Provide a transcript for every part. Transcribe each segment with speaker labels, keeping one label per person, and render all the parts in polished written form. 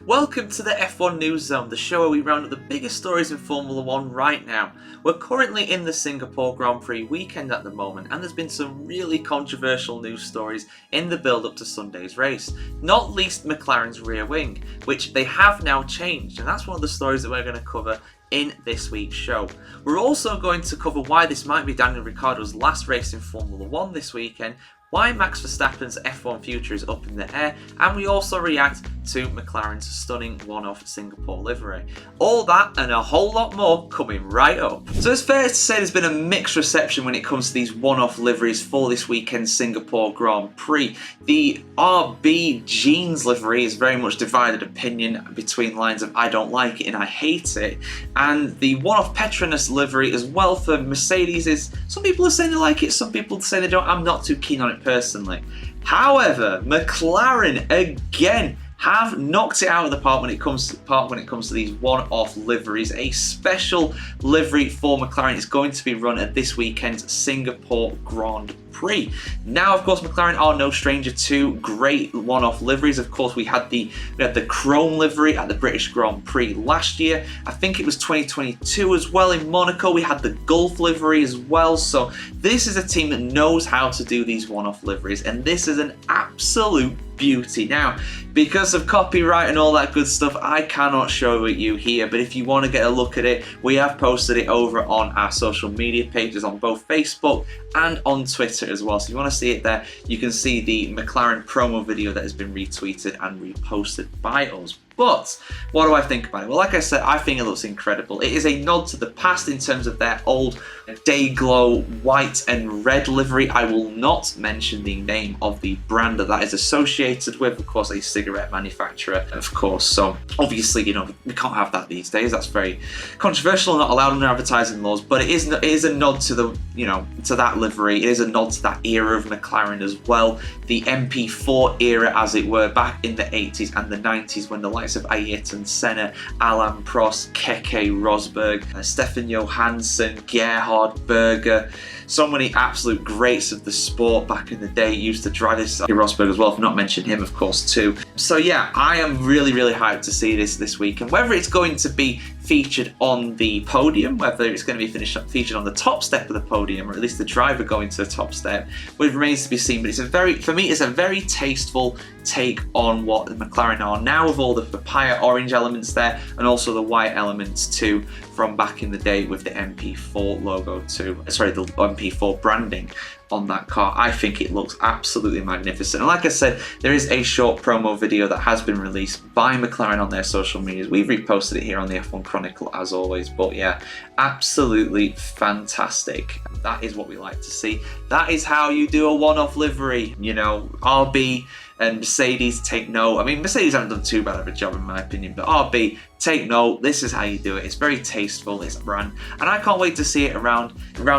Speaker 1: Welcome to the F1 News Zone, the show where we round up the biggest stories in Formula 1 right now. We're currently in the Singapore Grand Prix weekend at the moment, and there's been some really controversial news stories in the build-up to Sunday's race. Not least McLaren's rear wing, which they have now changed, and that's one of the stories that we're going to cover in this week's show. We're also going to cover why this might be Daniel Ricciardo's last race in Formula 1 this weekend, why Max Verstappen's F1 future is up in the air, and we also react to McLaren's stunning one-off Singapore livery. All that and a whole lot more coming right up. So it's fair to say there's been a mixed reception when it comes to these one-off liveries for this weekend's Singapore Grand Prix. The RB Jeans livery is very much divided opinion between lines of I don't like it and I hate it, and the one-off Petronas livery as well for Mercedes is, some people are saying they like it, some people say they don't. I'm not too keen on it personally. However, McLaren again have knocked it out of the park when it comes to these one-off liveries. A special livery for McLaren is going to be run at this weekend's Singapore Grand Prix. Now, of course, McLaren are no stranger to great one-off liveries. Of course, we had the chrome livery at the British Grand Prix last year. I think it was 2022 as well in Monaco. We had the Gulf livery as well. So this is a team that knows how to do these one-off liveries, and this is an absolute beauty. Now, because of copyright and all that good stuff, I cannot show it you here, but if you want to get a look at it, we have posted it over on our social media pages on both Facebook and on Twitter as well. So if you want to see it there, you can see the McLaren promo video that has been retweeted and reposted by us. But what do I think about it? Well, like I said, I think it looks incredible. It is a nod to the past in terms of their old day-glow white and red livery. I will not mention the name of the brand that is associated with, of course, a cigarette manufacturer, of course. So obviously, you know, we can't have that these days. That's very controversial, not allowed under advertising laws. But it is a nod to the, you know, to that livery. It is a nod to that era of McLaren as well, the MP4 era, as it were, back in the 80s and the 90s when the likes of Ayrton Senna, Alain Prost, Keke Rosberg, Stefan Johansson, Gerhard Berger, so many absolute greats of the sport back in the day used to drive this. Rosberg as well, if not mention him, of course, too. So yeah, I am really hyped to see this week, and whether it's going to be featured on the podium, whether it's going to be featured on the top step of the podium, or at least the driver going to the top step, well, it remains to be seen. But it's for me, it's a very tasteful take on what the McLaren are now, with all the papaya orange elements there, and also the white elements too from back in the day with the MP4 logo too. Sorry, the MP4 branding on that car. I think it looks absolutely magnificent. And like I said, there is a short promo video that has been released by McLaren on their social medias. We've reposted it here on the F1 Chronicle as always. But yeah, absolutely fantastic. That is what we like to see. That is how you do a one-off livery. You know, RB and Mercedes, take note. I mean, Mercedes haven't done too bad of a job in my opinion, but RB, take note. This is how you do it. It's very tasteful, it's brand, and I can't wait to see it around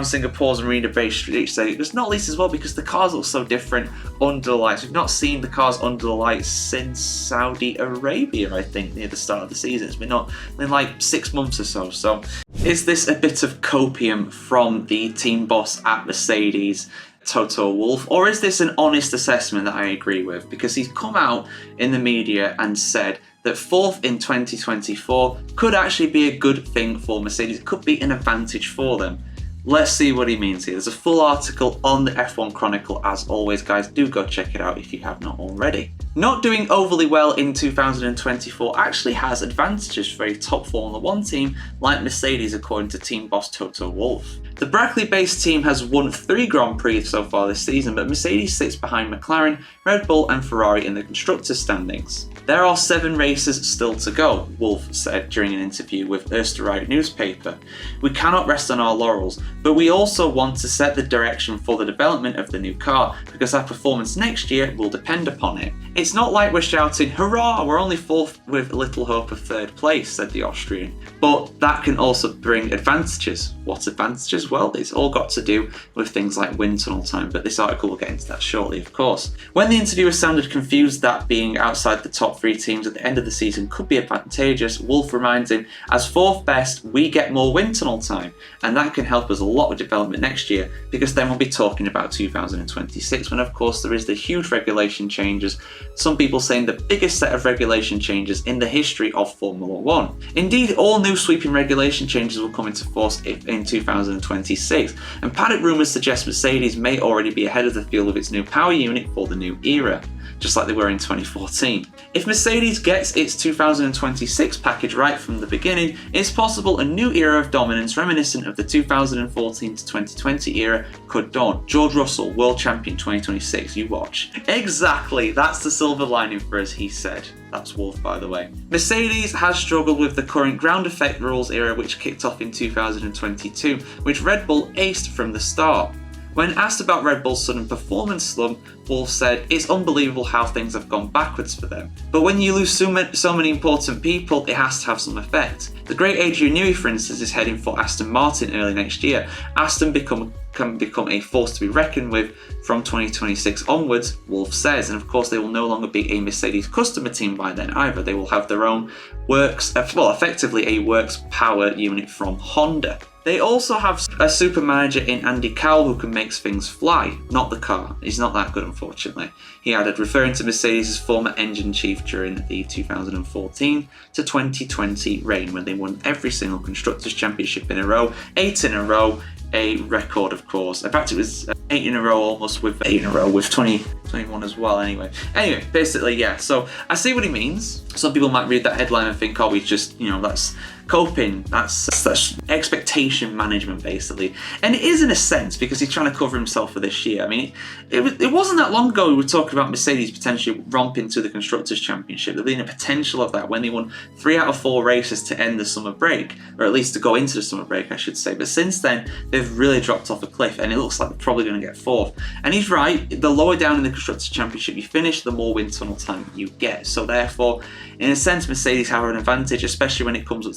Speaker 1: Singapore's Marina Bay Street. Just not least as well because the cars look so different under the lights. We've not seen the cars under the lights since Saudi Arabia, I think, near the start of the season. It's been like 6 months or so. So is this a bit of copium from the team boss at Mercedes, Toto Wolff, or is this an honest assessment that I agree with? Because he's come out in the media and said that fourth in 2024 could actually be a good thing for Mercedes. It could be an advantage for them. Let's see what he means here. There's a full article on the F1 Chronicle as always, guys. Do go check it out if you have not already. Not doing overly well in 2024 actually has advantages for a top Formula 1 team like Mercedes, according to team boss Toto Wolff. The Brackley-based team has won 3 Grand Prix so far this season, but Mercedes sits behind McLaren, Red Bull and Ferrari in the Constructors standings. There are 7 races still to go, Wolff said during an interview with Österreich newspaper. We cannot rest on our laurels, but we also want to set the direction for the development of the new car, because our performance next year will depend upon it. It's not like we're shouting, hurrah, we're only 4th with little hope of 3rd place, said the Austrian. But that can also bring advantages. What advantages? Well, it's all got to do with things like wind tunnel time, but this article will get into that shortly, of course. When the interviewer sounded confused that being outside the top 3 teams at the end of the season could be advantageous, Wolff reminds him, as 4th best, we get more wind tunnel time, and that can help us a lot with development next year, because then we'll be talking about 2026, when of course there is the huge regulation changes some people saying the biggest set of regulation changes in the history of Formula 1. Indeed, all new sweeping regulation changes will come into force in 2026, and paddock rumours suggest Mercedes may already be ahead of the field with its new power unit for the new era, just like they were in 2014. If Mercedes gets its 2026 package right from the beginning, it's possible a new era of dominance reminiscent of the 2014 to 2020 era could dawn. George Russell, World Champion 2026, you watch. Exactly, that's the silver lining for us, he said. That's Wolf, by the way. Mercedes has struggled with the current ground effect rules era, which kicked off in 2022, which Red Bull aced from the start. When asked about Red Bull's sudden performance slump, Wolff said, "It's unbelievable how things have gone backwards for them. But when you lose so many important people, it has to have some effect. The great Adrian Newey, for instance, is heading for Aston Martin early next year. Aston can become a force to be reckoned with from 2026 onwards," Wolff says. And of course, they will no longer be a Mercedes customer team by then either. They will have their own effectively a works power unit from Honda. They also have a super manager in Andy Cowell who can make things fly, not the car. He's not that good, unfortunately. He added, referring to Mercedes' former engine chief during the 2014 to 2020 reign, when they won every single Constructors' Championship in a row, 8 in a row, a record, of course. In fact, it was 8 in a row, almost with 8 in a row, with 2021 as well, anyway. Basically, yeah, so I see what he means. Some people might read that headline and think, oh, he's just, that's coping, that's expectation management, basically. And it is in a sense, because he's trying to cover himself for this year. I mean, it wasn't that long ago we were talking about Mercedes potentially romping to the Constructors' Championship. There being a potential of that when they won 3 out of 4 races to end the summer break, or at least to go into the summer break, I should say. But since then, they've really dropped off a cliff, and it looks like they're probably going to get 4th. And he's right, the lower down in the Constructors' Championship you finish, the more wind tunnel time you get. So therefore, in a sense, Mercedes have an advantage, especially when it comes up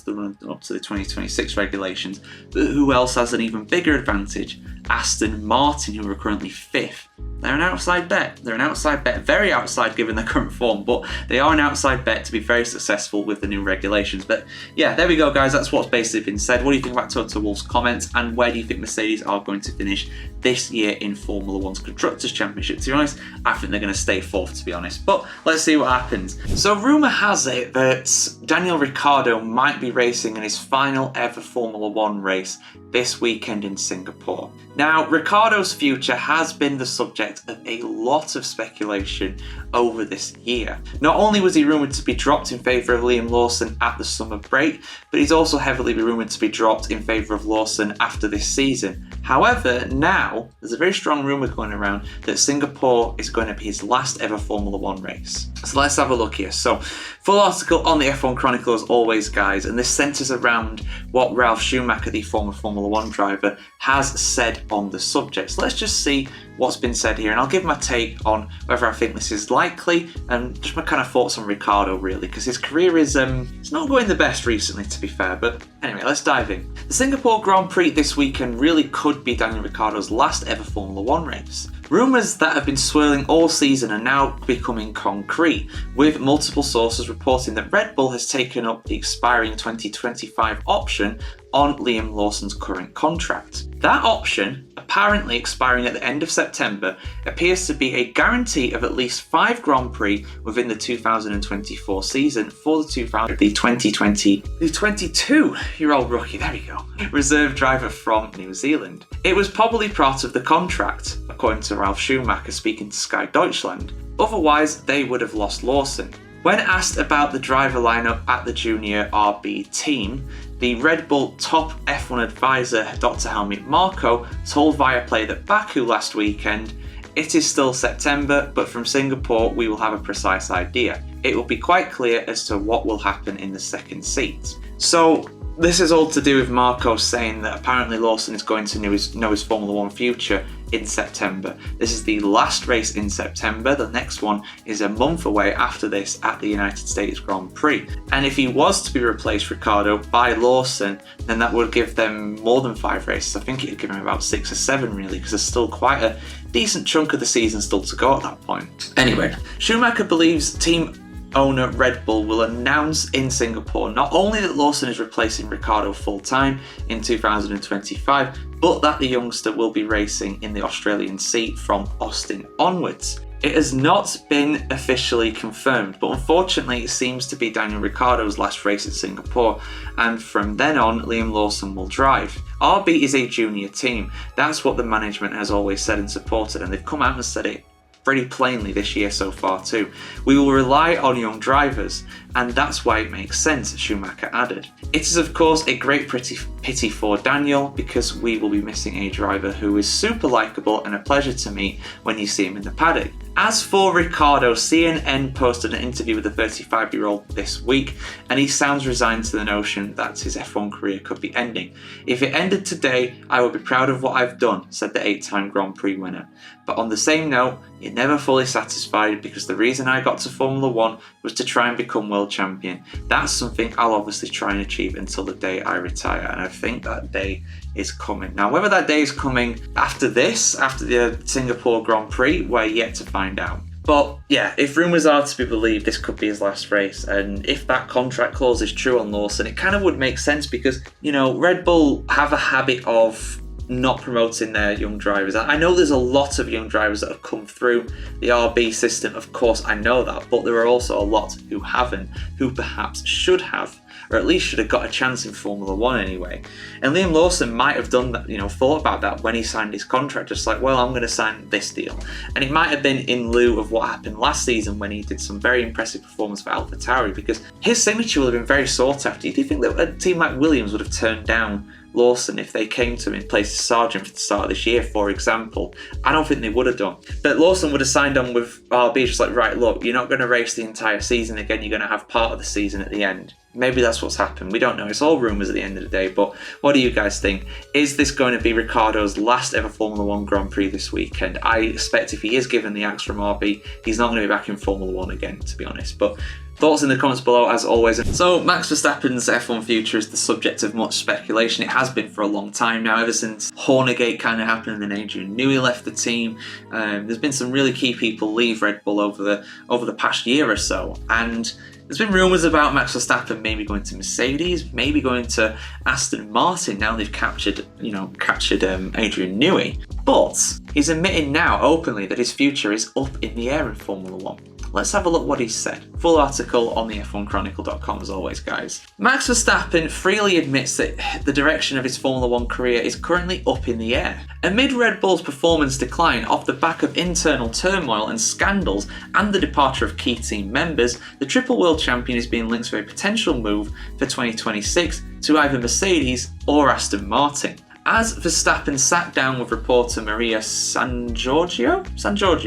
Speaker 1: to the 2026 regulations. But who else has an even bigger advantage? Aston Martin, who are currently 5th. They're an outside bet. Very outside given their current form, but they are an outside bet to be very successful with the new regulations. But yeah, there we go, guys. That's what's basically been said. What do you think about Toto Wolff's comments, and where do you think Mercedes are going to finish this year in Formula One's Constructors' Championship? To be honest, I think they're going to stay 4th, to be honest. But let's see what happens. So rumour has it that Daniel Ricciardo might be racing in his final ever Formula One race this weekend in Singapore. Now, Ricciardo's future has been the subject of a lot of speculation over this year. Not only was he rumoured to be dropped in favour of Liam Lawson at the summer break, but he's also heavily rumoured to be dropped in favour of Lawson after this season. However, now there's a very strong rumour going around that Singapore is going to be his last ever Formula One race. So let's have a look here. So, full article on the F1 Chronicle as always, guys, and this centres around what Ralf Schumacher, the former Formula One driver, has said on the subject. So let's just see what's been said here, and I'll give my take on whether I think this is likely, and just my kind of thoughts on Ricciardo, really, because his career is it's not going the best recently, to be fair. But anyway, let's dive in. The Singapore Grand Prix this weekend really could be Daniel Ricciardo's last ever Formula One race. Rumours that have been swirling all season are now becoming concrete, with multiple sources reporting that Red Bull has taken up the expiring 2025 option on Liam Lawson's current contract. That option, apparently expiring at the end of September, appears to be a guarantee of at least 5 Grand Prix within the 2024 season for the 22-year-old rookie, there we go, reserve driver from New Zealand. It was probably part of the contract, according to Ralf Schumacher speaking to Sky Deutschland. Otherwise, they would have lost Lawson. When asked about the driver lineup at the Junior RB team, the Red Bull top F1 advisor Dr. Helmut Marko told Viaplay that Baku last weekend, "It is still September, but from Singapore we will have a precise idea. It will be quite clear as to what will happen in the second seat." So this is all to do with Marko saying that apparently Lawson is going to know his Formula One future in September. This is the last race in September. The next one is a month away after this at the United States Grand Prix. And if he was to be replaced, Ricciardo, by Lawson, then that would give them more than 5 races. I think it would give him about 6 or 7 really, because there's still quite a decent chunk of the season still to go at that point. Anyway, Schumacher believes team owner Red Bull will announce in Singapore not only that Lawson is replacing Ricciardo full-time in 2025, but that the youngster will be racing in the Australian seat from Austin onwards. It has not been officially confirmed, but unfortunately it seems to be Daniel Ricciardo's last race at Singapore, and from then on Liam Lawson will drive. RB is a junior team. That's what the management has always said and supported, and they've come out and said it pretty plainly this year so far too. We will rely on young drivers, and that's why it makes sense, Schumacher added. It is of course a great pity for Daniel, because we will be missing a driver who is super likeable and a pleasure to meet when you see him in the paddock. As for Ricciardo, CNN posted an interview with the 35-year-old this week, and he sounds resigned to the notion that his F1 career could be ending. If it ended today, I would be proud of what I've done, said the 8-time Grand Prix winner. But on the same note, you're never fully satisfied, because the reason I got to Formula 1 was to try and become world champion. That's something I'll obviously try and achieve until the day I retire, and I think that day is coming. Now, whether that day is coming after this, after the Singapore Grand Prix, we're yet to find out. But yeah, if rumours are to be believed, this could be his last race, and if that contract clause is true on Lawson, it kind of would make sense, because, you know, Red Bull have a habit of not promoting their young drivers. I know there's a lot of young drivers that have come through the RB system, of course I know that, but there are also a lot who haven't, who perhaps should have, or at least should have got a chance in Formula 1 anyway. And Liam Lawson might have done that, you know, thought about that when he signed his contract, just like, well, I'm going to sign this deal. And it might have been in lieu of what happened last season when he did some very impressive performance for AlphaTauri, because his signature would have been very sought after. Do you think that a team like Williams would have turned down Lawson if they came to him in place of Sargent for the start of this year, for example? I don't think they would have done. But Lawson would have signed on with RB, just like, right, look, you're not going to race the entire season again, you're going to have part of the season at the end. Maybe that's what's happened. We don't know. It's all rumours at the end of the day. But what do you guys think? Is this going to be Ricciardo's last ever Formula 1 Grand Prix this weekend? I expect if he is given the axe from RB, he's not going to be back in Formula 1 again, to be honest. But thoughts in the comments below, as always. So Max Verstappen's F1 future is the subject of much speculation. It has been for a long time now, ever since Hornergate kind of happened and then Adrian Newey left the team. There's been some really key people leave Red Bull over the past year or so, and there's been rumours about Max Verstappen maybe going to Mercedes, maybe going to Aston Martin now they've captured Adrian Newey. But he's admitting now openly that his future is up in the air in Formula 1. Let's have a look what he said. Full article on the F1Chronicle.com as always, guys. Max Verstappen freely admits that the direction of his Formula 1 career is currently up in the air. Amid Red Bull's performance decline off the back of internal turmoil and scandals and the departure of key team members, the triple world champion is being linked to a potential move for 2026 to either Mercedes or Aston Martin. As Verstappen sat down with reporter Maria Sangiorgio,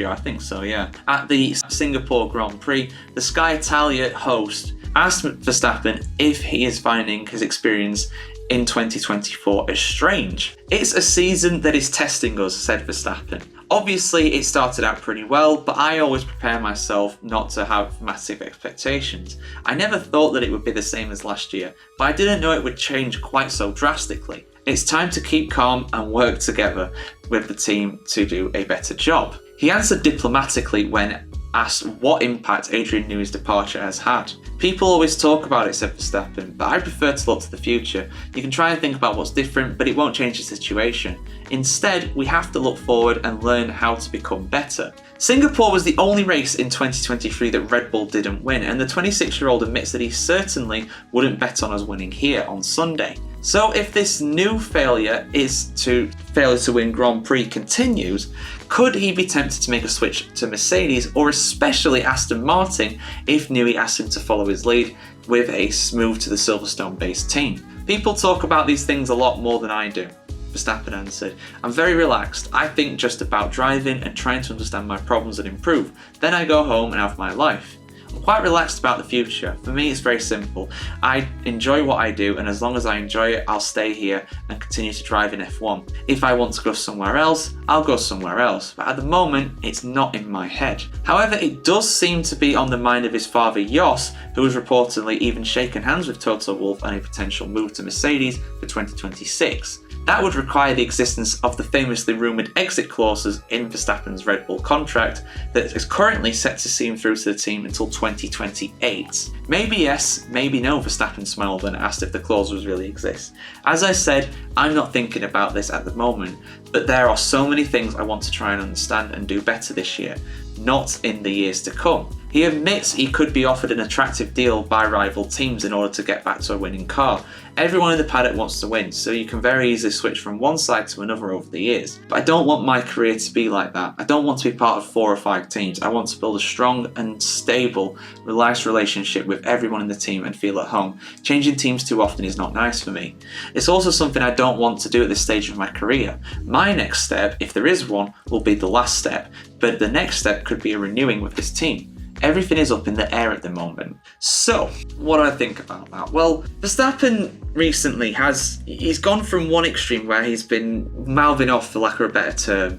Speaker 1: I think so, yeah, at the Singapore Grand Prix, the Sky Italia host asked Verstappen if he is finding his experience in 2024 as strange. It's a season that is testing us, said Verstappen. Obviously, it started out pretty well, but I always prepare myself not to have massive expectations. I never thought that it would be the same as last year, but I didn't know it would change quite so drastically. It's time to keep calm and work together with the team to do a better job. He answered diplomatically when asked what impact Adrian Newey's departure has had. People always talk about it, said Verstappen, but I prefer to look to the future. You can try and think about what's different, but it won't change the situation. Instead, we have to look forward and learn how to become better. Singapore was the only race in 2023 that Red Bull didn't win, and the 26-year-old admits that he certainly wouldn't bet on us winning here on Sunday. So if this new failure to win Grand Prix continues, could he be tempted to make a switch to Mercedes or especially Aston Martin if Newey asks him to follow his lead with a move to the Silverstone-based team? People talk about these things a lot more than I do, Verstappen answered. I'm very relaxed. I think just about driving and trying to understand my problems and improve. Then I go home and have my life. I'm quite relaxed about the future. For me, it's very simple. I enjoy what I do, and as long as I enjoy it, I'll stay here and continue to drive in F1. If I want to go somewhere else, I'll go somewhere else. But at the moment, it's not in my head. However, it does seem to be on the mind of his father, Jos, who has reportedly even shaken hands with Toto Wolff on a potential move to Mercedes for 2026. That would require the existence of the famously rumoured exit clauses in Verstappen's Red Bull contract that is currently set to see him through to the team until 2028. Maybe yes, maybe no, Verstappen smiled and asked if the clauses really exist. As I said, I'm not thinking about this at the moment, but there are so many things I want to try and understand and do better this year. not in the years to come. He admits he could be offered an attractive deal by rival teams in order to get back to a winning car. Everyone in the paddock wants to win, so you can very easily switch from one side to another over the years. But I don't want my career to be like that. I don't want to be part of 4 or 5 teams. I want to build a strong and stable, nice relationship with everyone in the team and feel at home. Changing teams too often is not nice for me. It's also something I don't want to do at this stage of my career. My next step, if there is one, will be the last step, but the next step could be a renewing with this team. Everything is up in the air at the moment. So, what do I think about that? Well, Verstappen recently he's gone from one extreme where he's been mouthing off, for lack of a better term,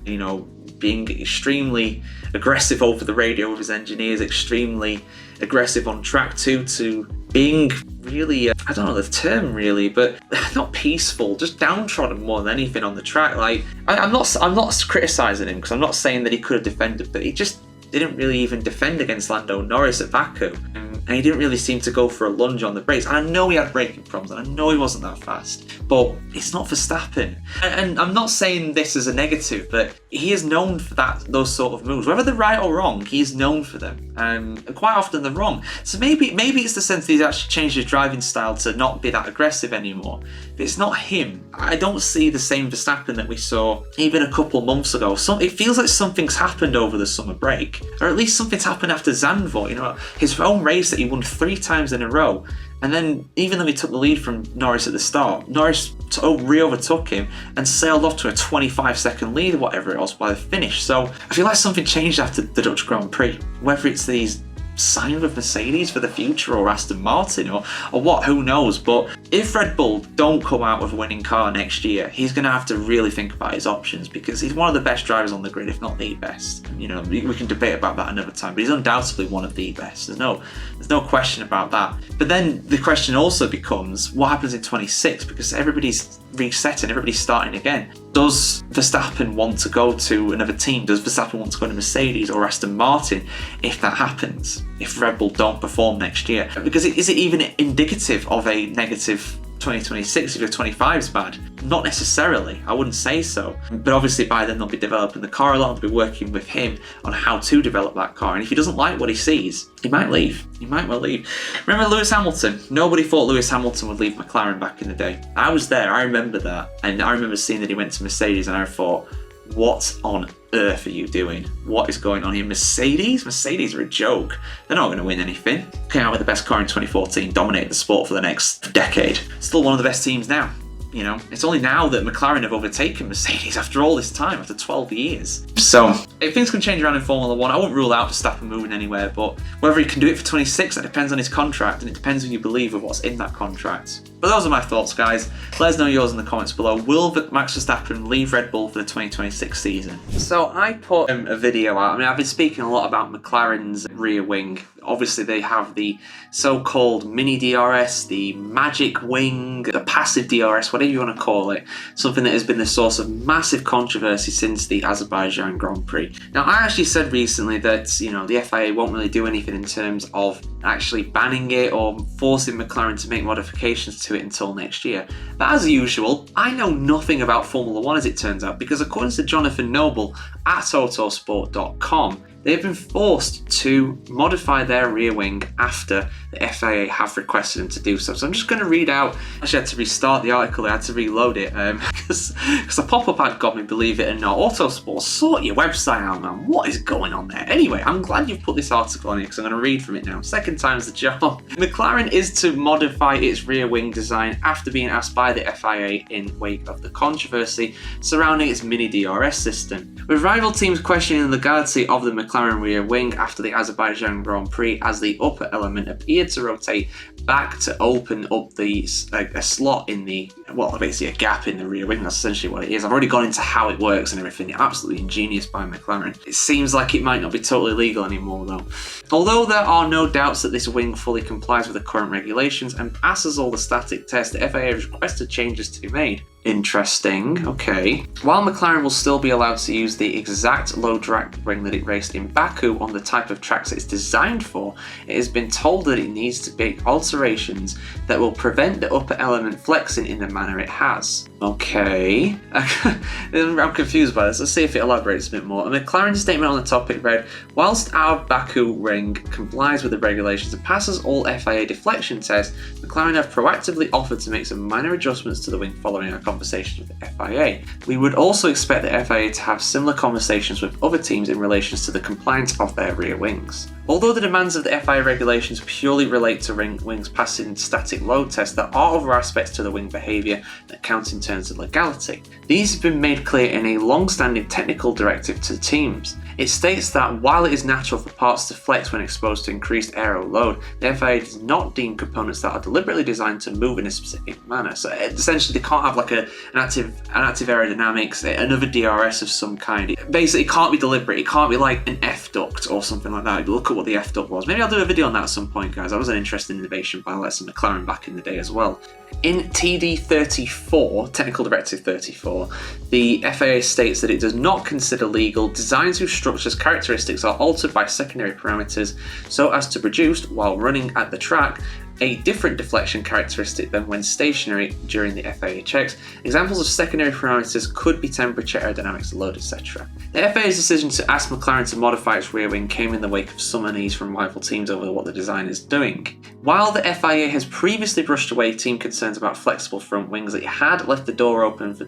Speaker 1: being extremely aggressive over the radio with his engineers, extremely aggressive on track to being really, I don't know the term really, but not peaceful, just downtrodden more than anything on the track. Like, I'm not criticising him because I'm not saying that he could have defended, but he just didn't really even defend against Lando Norris at Baku, and he didn't really seem to go for a lunge on the brakes. And I know he had braking problems, and I know he wasn't that fast, but it's not Verstappen. And I'm not saying this as a negative, but he is known for those sort of moves. Whether they're right or wrong, he's known for them, and quite often they're wrong. So maybe it's the sense that he's actually changed his driving style to not be that aggressive anymore. But it's not him. I don't see the same Verstappen that we saw even a couple months ago. It feels like something's happened over the summer break. Or at least something's happened after Zandvoort, his own race that he won 3 times in a row. And then, even though he took the lead from Norris at the start, Norris re-overtook him and sailed off to a 25-second lead, whatever it was, by the finish. So I feel like something changed after the Dutch Grand Prix. Whether it's these signed with Mercedes for the future or Aston Martin or what, who knows. But if Red Bull don't come out with a winning car next year, he's going to have to really think about his options, because he's one of the best drivers on the grid, if not the best. We can debate about that another time, but he's undoubtedly one of the best. There's no question about that. But then the question also becomes, what happens in 26? Because everybody's resetting, everybody's starting again. Does Verstappen want to go to another team? Does Verstappen want to go to Mercedes or Aston Martin if that happens? If Red Bull don't perform next year? Because is it even indicative of a negative 2026 if your 25 is bad? Not necessarily, I wouldn't say so. But obviously by then they'll be developing the car a lot, they'll be working with him on how to develop that car. And if he doesn't like what he sees, he might leave. He might well leave. Remember Lewis Hamilton? Nobody thought Lewis Hamilton would leave McLaren back in the day. I was there, I remember that. And I remember seeing that he went to Mercedes, and I thought, what on earth are you doing? What is going on here? Mercedes are a joke. They're not going to win anything. Came out with the best car in 2014, dominated the sport for the next decade. Still one of the best teams now. It's only now that McLaren have overtaken Mercedes after all this time, after 12 years. So, if things can change around in Formula 1, I wouldn't rule out Verstappen moving anywhere, but whether he can do it for 26, that depends on his contract, and it depends who you believe of what's in that contract. But those are my thoughts, guys. Let us know yours in the comments below. Will Max Verstappen leave Red Bull for the 2026 season? So, I put a video out. I've been speaking a lot about McLaren's rear wing. Obviously, they have the so-called Mini DRS, the magic wing, the passive DRS, whatever you want to call it. Something that has been the source of massive controversy since the Azerbaijan Grand Prix. Now, I actually said recently that, the FIA won't really do anything in terms of actually banning it or forcing McLaren to make modifications to it until next year. But as usual, I know nothing about Formula 1 as it turns out, because according to Jonathan Noble at autosport.com, they've been forced to modify their rear wing after the FIA have requested them to do so. So I'm just going to read out. Actually, I had to restart the article. I had to reload it because a pop-up ad got me, believe it or not. Autosport, sort your website out, man. What is going on there? Anyway, I'm glad you've put this article on it because I'm going to read from it now. Second time's the charm. McLaren is to modify its rear wing design after being asked by the FIA in wake of the controversy surrounding its Mini DRS system. With rival teams questioning the legality of the McLaren rear wing after the Azerbaijan Grand Prix, as the upper element appeared to rotate back to open up a slot in the, basically a gap in the rear wing. That's essentially what it is. I've already gone into how it works and everything. Absolutely ingenious by McLaren. It seems like it might not be totally legal anymore though. Although there are no doubts that this wing fully complies with the current regulations and passes all the static tests, the FIA has requested changes to be made. Interesting, okay. While McLaren will still be allowed to use the exact low drag wing that it raced in Baku on the type of tracks it's designed for, it has been told that it needs to make alterations that will prevent the upper element flexing in the manner it has. Okay. I'm confused by this. Let's see if it elaborates a bit more. A McLaren statement on the topic read, whilst our Baku ring complies with the regulations and passes all FIA deflection tests, McLaren have proactively offered to make some minor adjustments to the wing following our conversations with the FIA. We would also expect the FIA to have similar conversations with other teams in relation to the compliance of their rear wings. Although the demands of the FIA regulations purely relate to wings passing static load tests, there are other aspects to the wing behaviour that count in terms of legality. These have been made clear in a long-standing technical directive to teams. It states that while it is natural for parts to flex when exposed to increased aero load, the FIA does not deem components that are deliberately designed to move in a specific manner. So essentially they can't have like an active aerodynamics, another DRS of some kind. Basically it can't be deliberate, it can't be like an F duct or something like that. Look at what the F duct was. Maybe I'll do a video on that at some point, guys. That was an interesting innovation by Lex and McLaren back in the day as well. In TD 34, Technical Directive 34, the FAA states that it does not consider legal designs whose structure's characteristics are altered by secondary parameters so as to produce, while running at the track, a different deflection characteristic than when stationary during the FAA checks. Examples of secondary parameters could be temperature, aerodynamics, load, etc. The FAA's decision to ask McLaren to modify its rear wing came in the wake of some unease from rival teams over what the design is doing. While the FIA has previously brushed away team concerns about flexible front wings, it had left the door open for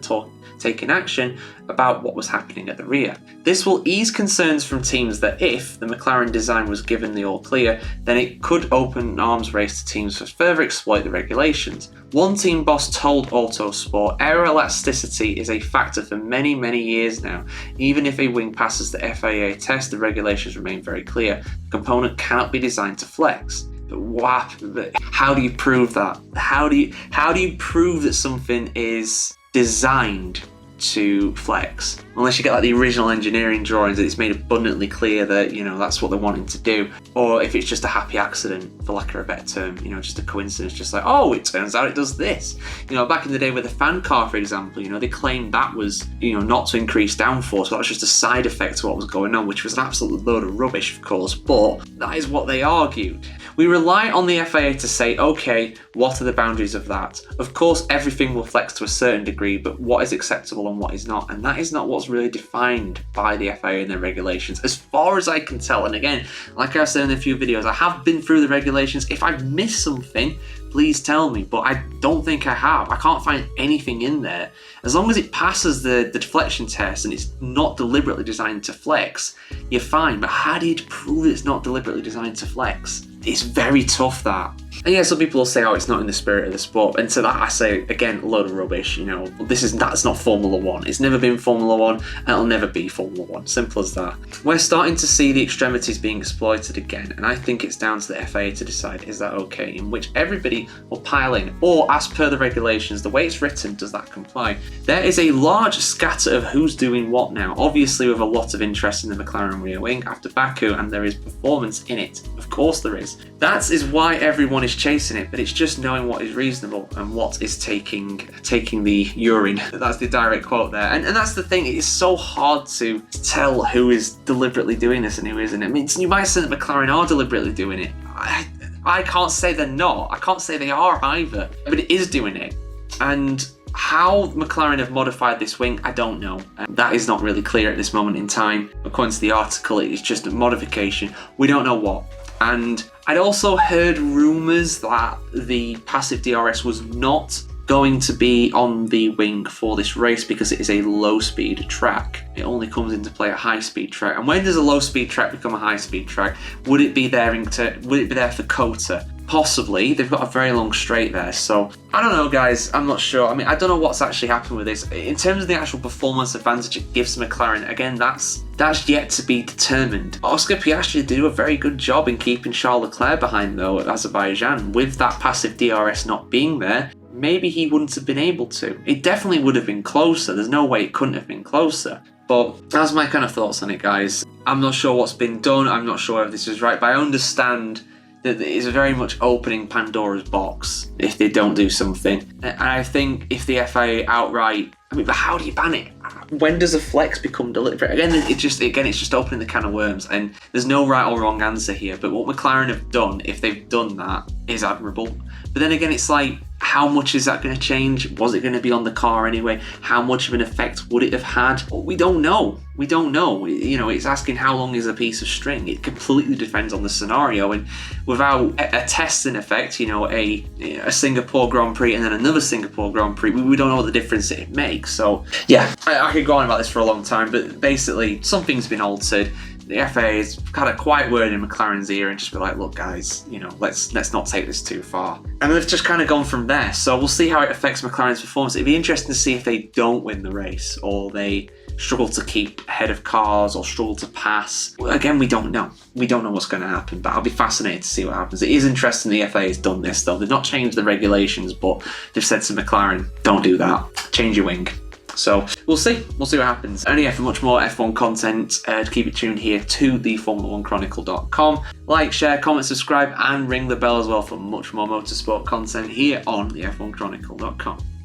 Speaker 1: taking action about what was happening at the rear. This will ease concerns from teams that if the McLaren design was given the all clear, then it could open an arms race to teams to further exploit the regulations. One team boss told Autosport, aero elasticity is a factor for many, many years now. Even if a wing passes the FIA test, the regulations remain very clear. The component cannot be designed to flex. But how do you prove that? How do you prove that something is designed to flex? Unless you get like the original engineering drawings that it's made abundantly clear that, you know, that's what they're wanting to do. Or if it's just a happy accident, for lack of a better term, you know, just a coincidence, just like, oh, it turns out it does this. You know, back in the day with the fan car, for example, you know, they claimed that was, you know, not to increase downforce, that was just a side effect to what was going on, which was an absolute load of rubbish, of course, but that is what they argued. We rely on the FIA to say, okay, what are the boundaries of that? Of course, everything will flex to a certain degree, but what is acceptable and what is not? And that is not what's really defined by the FIA and their regulations, as far as I can tell. And again, like I've said in a few videos, I have been through the regulations. If I've missed something, please tell me, but I don't think I have. I can't find anything in there. As long as it passes the deflection test and it's not deliberately designed to flex, you're fine. But how do you prove it's not deliberately designed to flex? It's very tough, that. And yeah, some people will say, oh, it's not in the spirit of the sport. And to that I say, again, a load of rubbish. You know, that's not Formula One. It's never been Formula One, and it'll never be Formula One. Simple as that. We're starting to see the extremities being exploited again, and I think it's down to the FIA to decide, is that okay? In which everybody will pile in, or as per the regulations, the way it's written, does that comply? There is a large scatter of who's doing what now, obviously with a lot of interest in the McLaren rear wing after Baku, and there is performance in it. Of course there is. That is why everyone is chasing it, but it's just knowing what is reasonable and what is taking the urine. That's the direct quote there. And that's the thing, it's so hard to tell who is deliberately doing this and who isn't. I mean, you might say that McLaren are deliberately doing it. I can't say they're not. I can't say they are either, but it is doing it. And how McLaren have modified this wing, I don't know. That is not really clear at this moment in time. According to the article, it's just a modification. We don't know what. And I'd also heard rumours that the passive DRS was not going to be on the wing for this race because it is a low-speed track. It only comes into play at high-speed track. And when does a low-speed track become a high-speed track? Would it be there for COTA? Possibly. They've got a very long straight there, so I don't know, guys. I'm not sure. I mean, I don't know what's actually happened with this. In terms of the actual performance advantage it gives McLaren, again, that's yet to be determined. Oscar Piastri did a very good job in keeping Charles Leclerc behind, though, at Azerbaijan. With that passive DRS not being there, maybe he wouldn't have been able to. It definitely would have been closer. There's no way it couldn't have been closer. But that's my kind of thoughts on it, guys. I'm not sure what's been done. I'm not sure if this is right, but I understand that it's very much opening Pandora's box if they don't do something. And I think if the FIA outright, I mean, but how do you ban it? When does a flex become deliberate? Again, it's just opening the can of worms, and there's no right or wrong answer here. But what McLaren have done, if they've done that, is admirable. But then again, it's like, How much is that going to change? Was it going to be on the car anyway? How much of an effect would it have had? Well, we don't know. We don't know. You know, it's asking how long is a piece of string. It completely depends on the scenario, and without a test in effect, you know, a Singapore Grand Prix and then another Singapore Grand Prix, we don't know what the difference it makes. So yeah, I could go on about this for a long time, but basically something's been altered. The FA has had a quiet word in McLaren's ear and just be like, look guys, you know, let's not take this too far. And they've just kind of gone from there. So we'll see how it affects McLaren's performance. It'd be interesting to see if they don't win the race, or they struggle to keep ahead of cars, or struggle to pass. Again, we don't know. We don't know what's going to happen, but I'll be fascinated to see what happens. It is interesting the FA has done this though. They've not changed the regulations, but they've said to McLaren, don't do that. Change your wing. So we'll see what happens. And yeah, for much more F1 content, keep it tuned here to the Formula1Chronicle.com. Like, share, comment, subscribe, and ring the bell as well for much more motorsport content here on the F1Chronicle.com.